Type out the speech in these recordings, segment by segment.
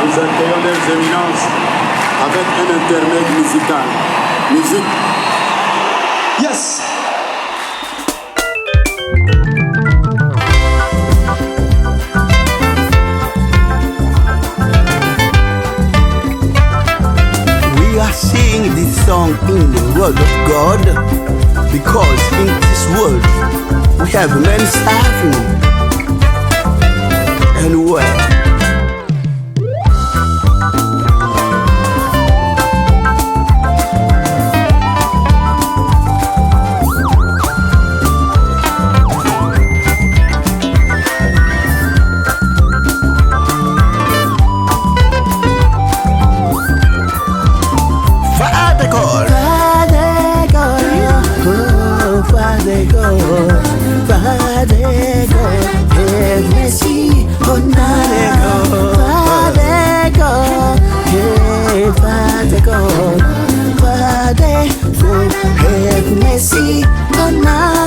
Nous accueillons des éminences avec un intermède musical. Musique. Yes! We are singing this song in the word of God because in this world we have many suffering and well. Father, for have mercy on us.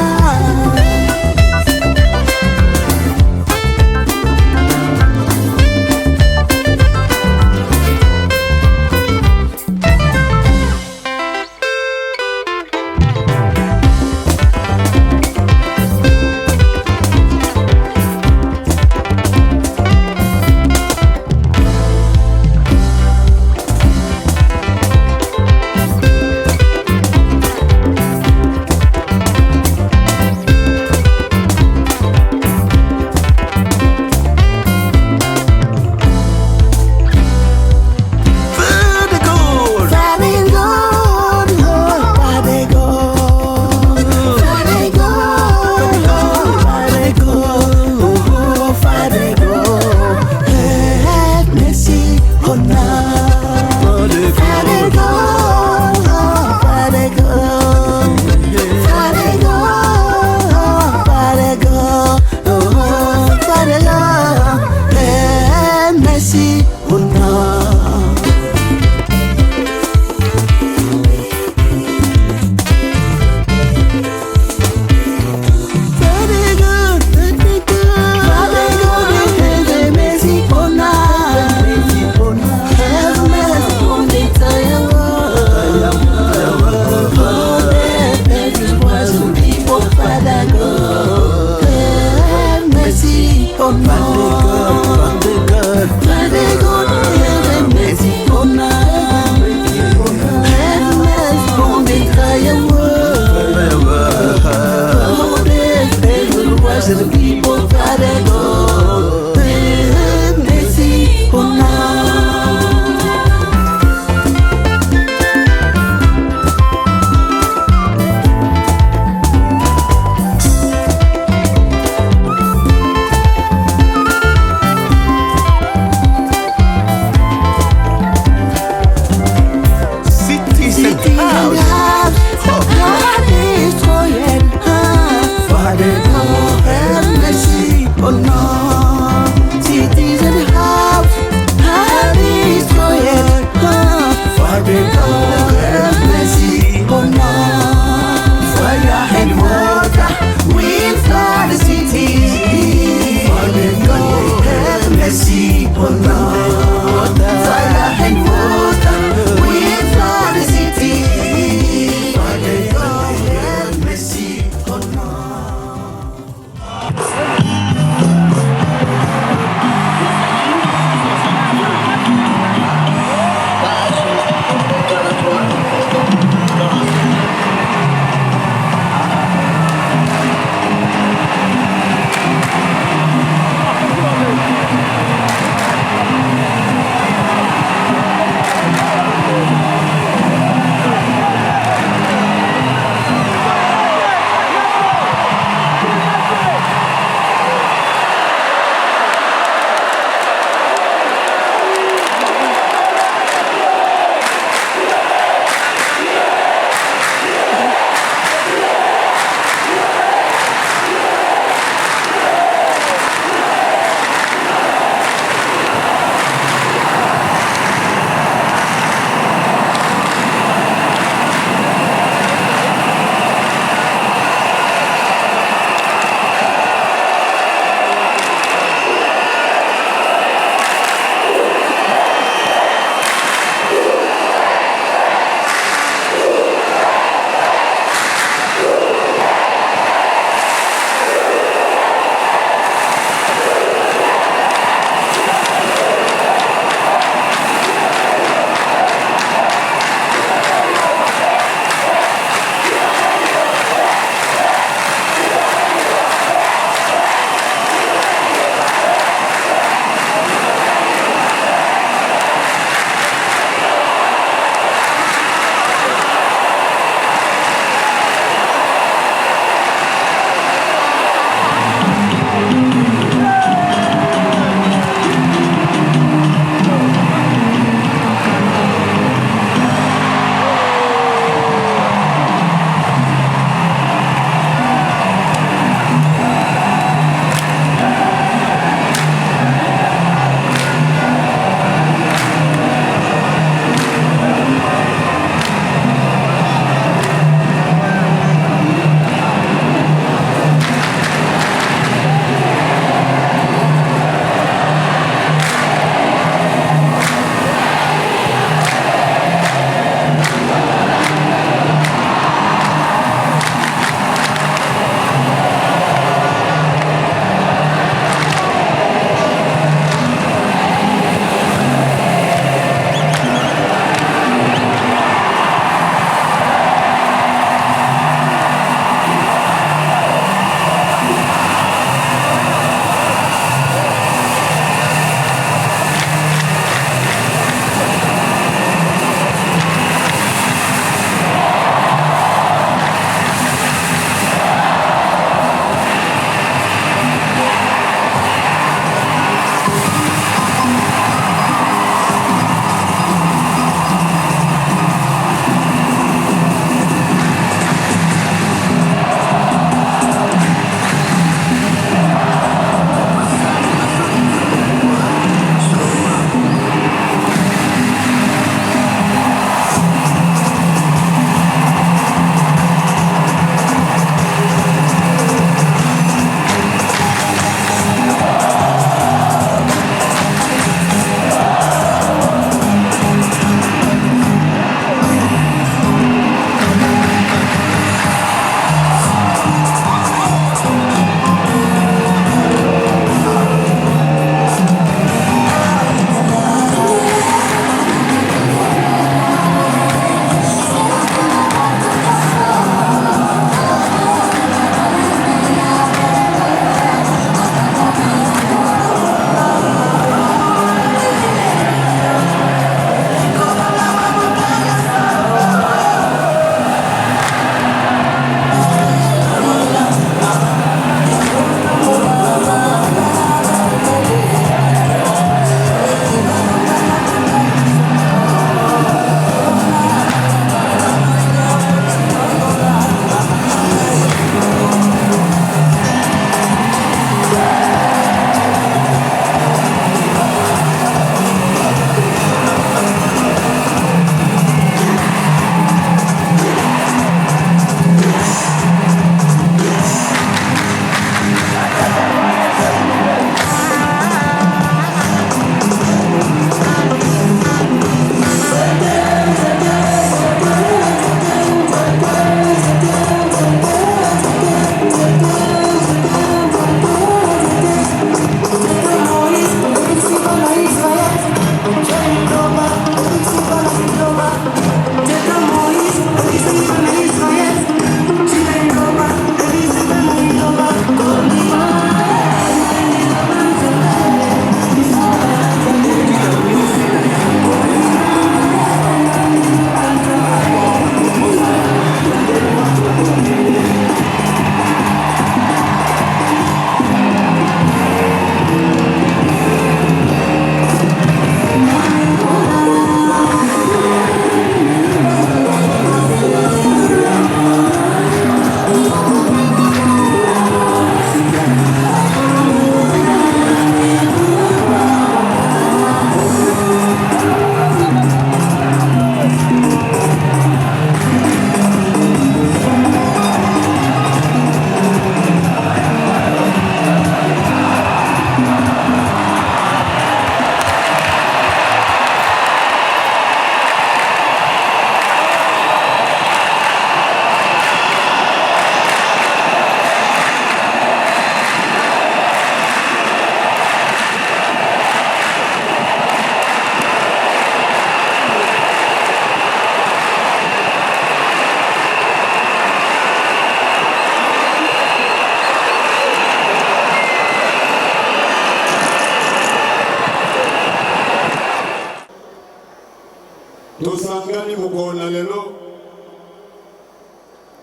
Tosangani Mukona Lelo,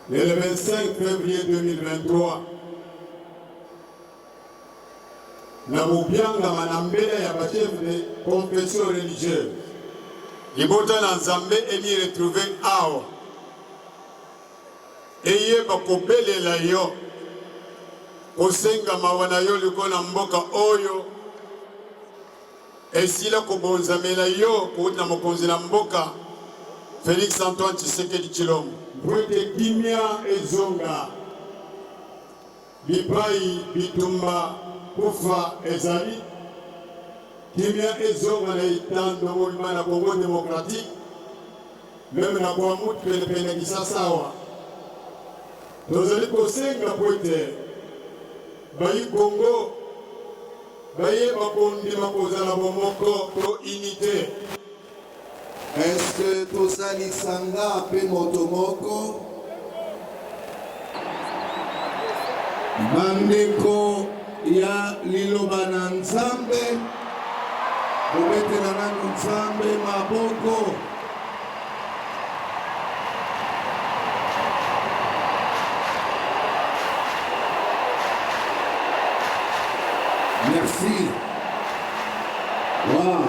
le 25 février 2023. Na Mubianga Manambele ya chef de confession religieuse. Ibota na Nzambe eni retrouvé awa. Eye bakopele la yo. Osenga mawana yo likona mboka oyo. Esila kobonzamela yo kuuta mokonzi na mboka Félix Antoine Tshisekedi Tshilombo. Bwete kimia ezonga. Bipai bitumba kufa ezali. Kimia ezonga na itando mwima na Congo démocratique. Même na kwa mutu pene kisasawa. Tozali kosenga bwete. Bayi Congo. Baye bakondi bakozala bomoko to unité. Est-ce que tozali sanga pe motomoko? Bandeko ya liloba na Nzambe, bobetela na Nzambe maboko. Merci. Wow.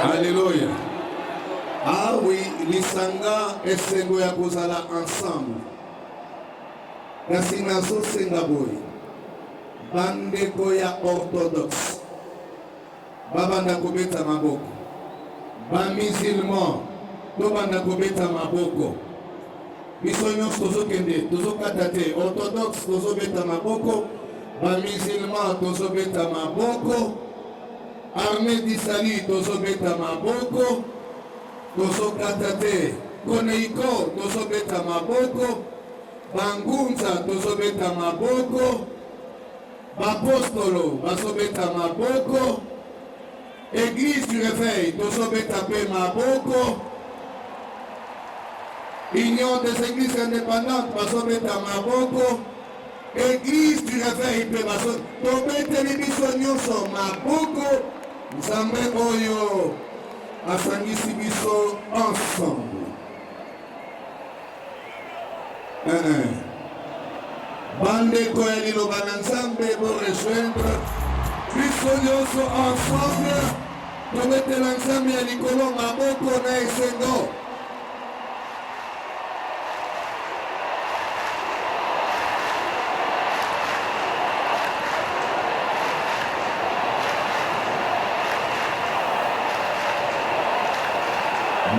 Alléluia. Ah oui, lisanga esengo ya kozala ensemble. Kasi nazo senga boy. Bandeko ya orthodoxe. Babanda kobeta maboko. Ba musulman. Tobanda kobeta maboko. Biso nyonso tozokende, tozokata te. Orthodoxe tozobeta maboko. Ba musulman tozobeta maboko. Armée du salut tozobeta maboko. Tozokata te. Koneiko tozobeta maboko. Bangunza tozobeta maboko. Bapostolo bazobeta maboko. Église du réveil tozobeta pe maboko. Union des églises indépendantes bazobeta maboko. Église du réveil pe bazobeta tobeteli biso nyonso maboko. Nzambe oyo asangisi biso ensemble. Bandeko ya liloba na Nzambe bo rejoindre biso nyonso ensemble. Tobetela Nzambe ya likolo maboko na esengo.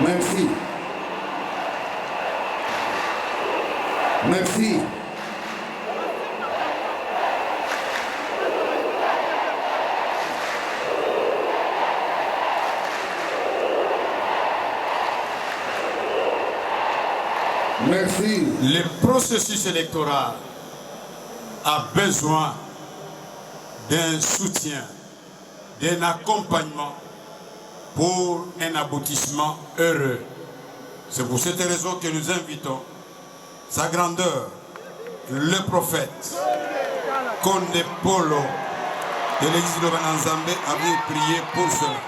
Merci. Merci. Merci. Le processus électoral a besoin d'un soutien, d'un accompagnement pour un aboutissement heureux. C'est pour cette raison que nous invitons Sa Grandeur, le prophète Konde Polo de l'église de Bananzambe a bien prié pour cela.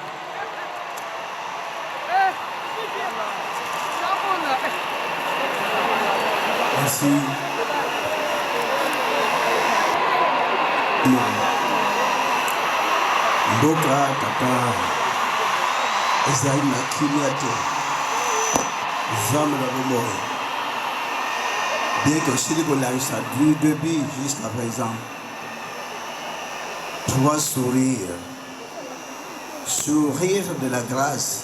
Merci. Mboka tata ezali na kimia te. Jamais la mort. Bien que si les ça du début jusqu'à présent, trois sourires, sourire de la grâce,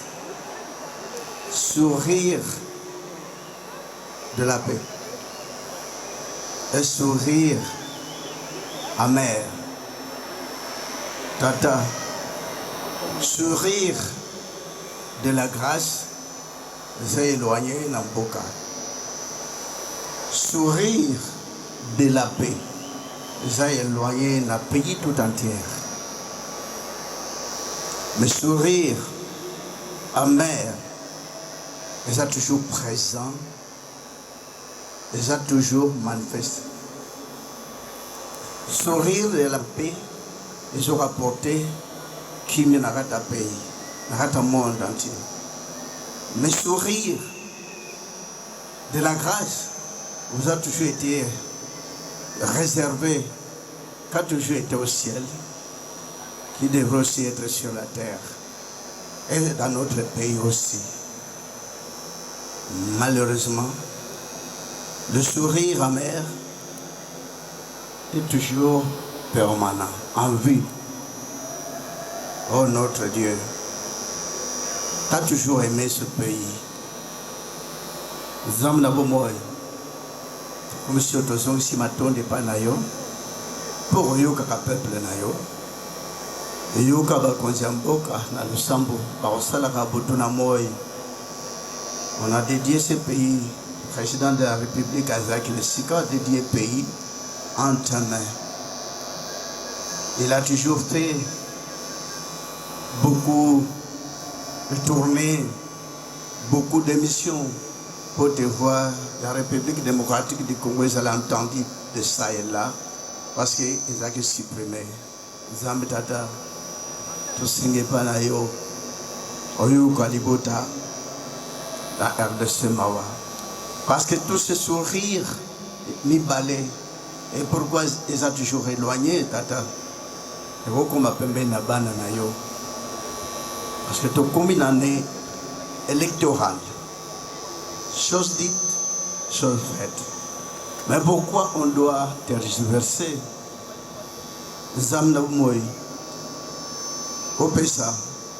sourire de la paix, un sourire amer. Tata, sourire de la grâce, j'ai éloigné Namboka. Sourire de la paix, j'ai éloigné le pays tout entier. Mais sourire amer, ils ont toujours présent, ils ont toujours manifesté. Sourire de la paix, ils ont rapporté qui n'a pas de pays, n'a pas de monde entier. Mais sourire de la grâce vous a toujours été réservé, qu'a toujours été au ciel, qui devrait aussi être sur la terre et dans notre pays aussi. Malheureusement, le sourire amer est toujours permanent, en vue. Oh notre Dieu, tu as toujours aimé ce pays. Zam na bomoy. Comme si on si matonde pas na yo. Pour yoka ka peuple na yo. Yoka ba konzamboka na lusambo ba osala ka botuna moy. On a dédié ce pays, président de la République Azaki le Sika, dédié pays en ta main. Il a toujours fait beaucoup de tournées, beaucoup d'émissions pour te voir. La République Démocratique du Congo, ils ont entendu de ça et là, parce qu'ils ont supprimé. Zambitata, tout signe pas na yo, oyu kalibota, la RDC Mawa. Parce que tout ce sourire, mi balai, et pourquoi ils ont toujours éloigné, tata? Et vous comme appelez na bana na yo. Parce que tu as une année électorale. Chose dite, chose faite. Mais pourquoi on doit tergiverser? Zamna Moy, au Pessa,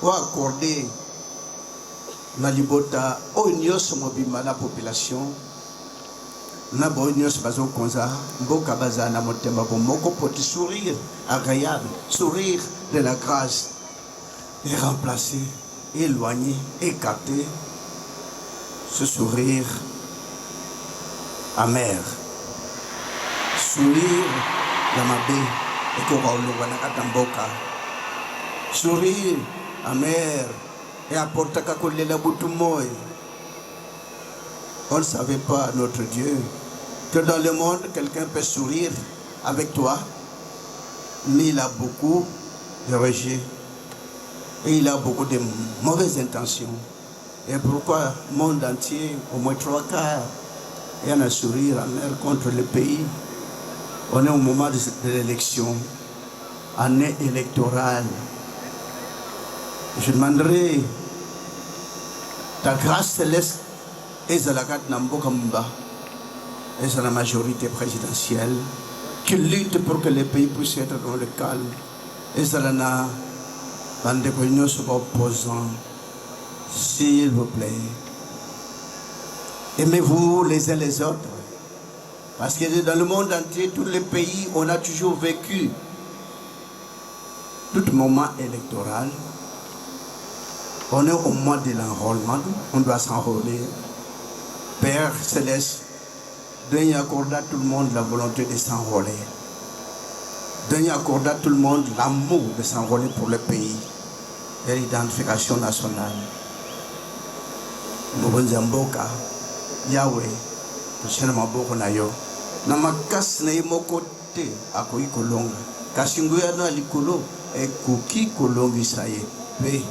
ou accorder la libota au Nyos Mobima la population. Na bo Nyos Bazo Konza, Mboka Baza na Motema Bomoko pour te sourire agréable, sourire de la grâce. Et remplacer, éloigner, écarter ce sourire amer. Sourire d'Amabé et Koraolowanakatamboka. Sourire amer et apporter Kakolela Boutumoy. On ne savait pas, notre Dieu, que dans le monde, quelqu'un peut sourire avec toi, mais il a beaucoup de rejet. Et il a beaucoup de mauvaises intentions. Et pourquoi le monde entier, au moins 3 quarts, il y a un sourire amer contre le pays. On est au moment de l'élection, année électorale. Je demanderai ta grâce céleste et la la majorité présidentielle qui lutte pour que le pays puisse être dans le calme. Et la opposants, s'il vous plaît, aimez-vous les uns les autres, parce que dans le monde entier, tous les pays, on a toujours vécu tout moment électoral. On est au mois de l'enrôlement, on doit s'enrôler. Père Céleste, donne accorder à tout le monde la volonté de s'enrôler. Donne accorder à tout le monde l'amour de s'enrôler pour le pays et l'identification nationale. Mbonzamboka, Yahweh, Tushena Maboko Nayo, Namakas Naimokote, Akoi Kolonga, Kashinguya no Alikolo, et Kuki Kolongi Saye, Pe,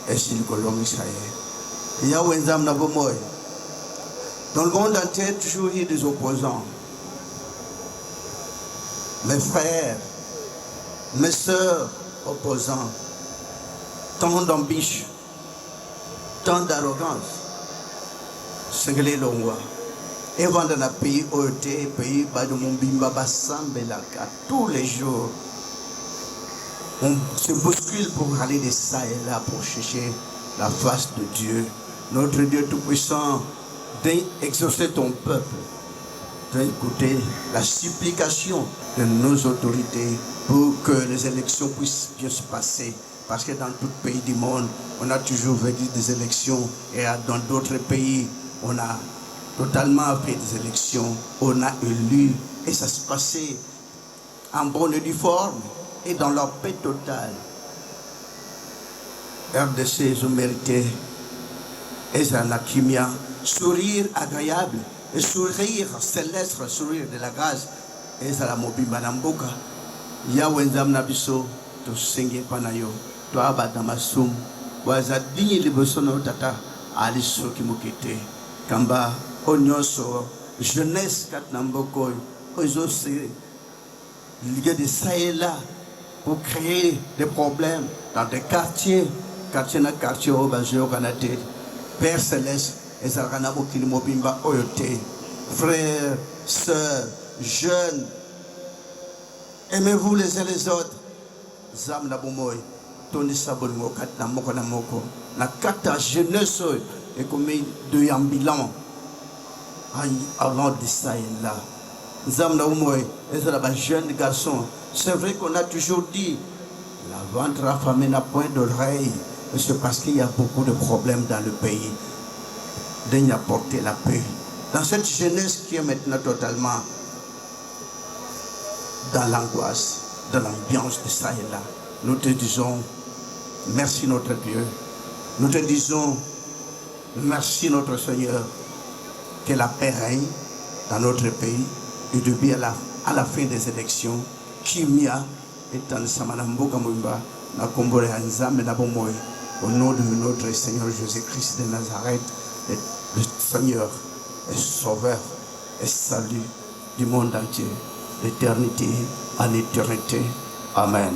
Esil Kolongi Saye. Yahweh Zam Nabomoy. Dans le monde entier, toujours il y a des opposants. Mes frères, mes sœurs opposants, tant d'ambition, tant d'arrogance. C'est que les longs. Et dans un pays OET, pays Badomombimba Bassambelaka, tous les jours, on se bouscule pour aller de ça et là pour chercher la face de Dieu. Notre Dieu Tout-Puissant, d'exaucer ton peuple, d'écouter la supplication de nos autorités pour que les élections puissent bien se passer. Parce que dans tout pays du monde, on a toujours vécu des élections et dans d'autres pays, on a totalement fait des élections, on a élu et ça se passait en bonne et due forme et dans leur paix totale. RDC, ils ont mérité. Et ça la kimia, sourire agréable, et sourire céleste, sourire de la grâce. Et ça la mobimba namboka. Ya wenzam nabiso, to senge panayo, to abadamasum, waza dini libosono tata, aliso kimokete, kamba, onyoso, jeunesse kat namboko, ozo ligue de ça et là, pour créer des problèmes dans des quartiers na quartier au Bajo Kanate, Père Céleste, et Zaranabo Kilimobimba Oyote, frères, sœurs, jeunes, aimez-vous les uns les autres. Zam Nabumoy, Tony Sabongo, Katna Moko Namoko, la Kata jeunesse, et comme de Yambilan, avant de ça et là. Zam Nabumoy, et c'est jeune garçon. C'est vrai qu'on a toujours dit, la ventre affamée n'a point d'oreille. C'est parce qu'il y a beaucoup de problèmes dans le pays. D'y apporter la paix. Dans cette jeunesse qui est maintenant totalement dans l'angoisse, dans l'ambiance de ça et là, nous te disons merci notre Dieu. Nous te disons merci notre Seigneur. Que la paix règne dans notre pays du début à la fin des élections. Kimia étant Samanamboka Mumba, na Kombore Anzame na Bomoy, au nom de notre Seigneur Jésus-Christ de Nazareth, le Seigneur est sauveur et salut du monde entier, d'éternité en éternité. Amen.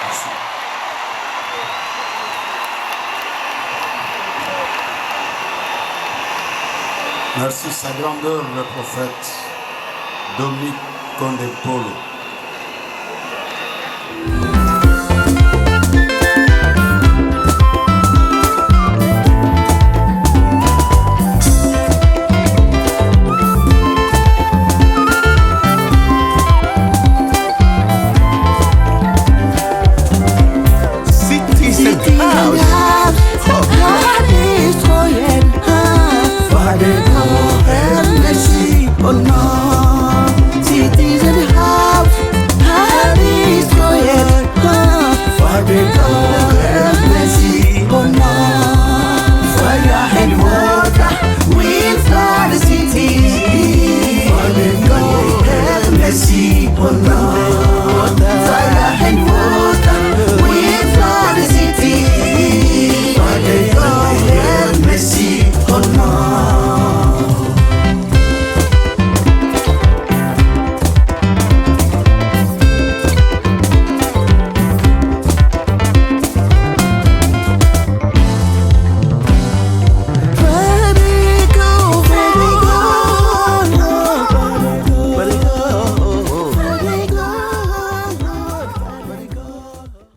Merci. Merci sa grandeur le prophète Dominique Condé Polo.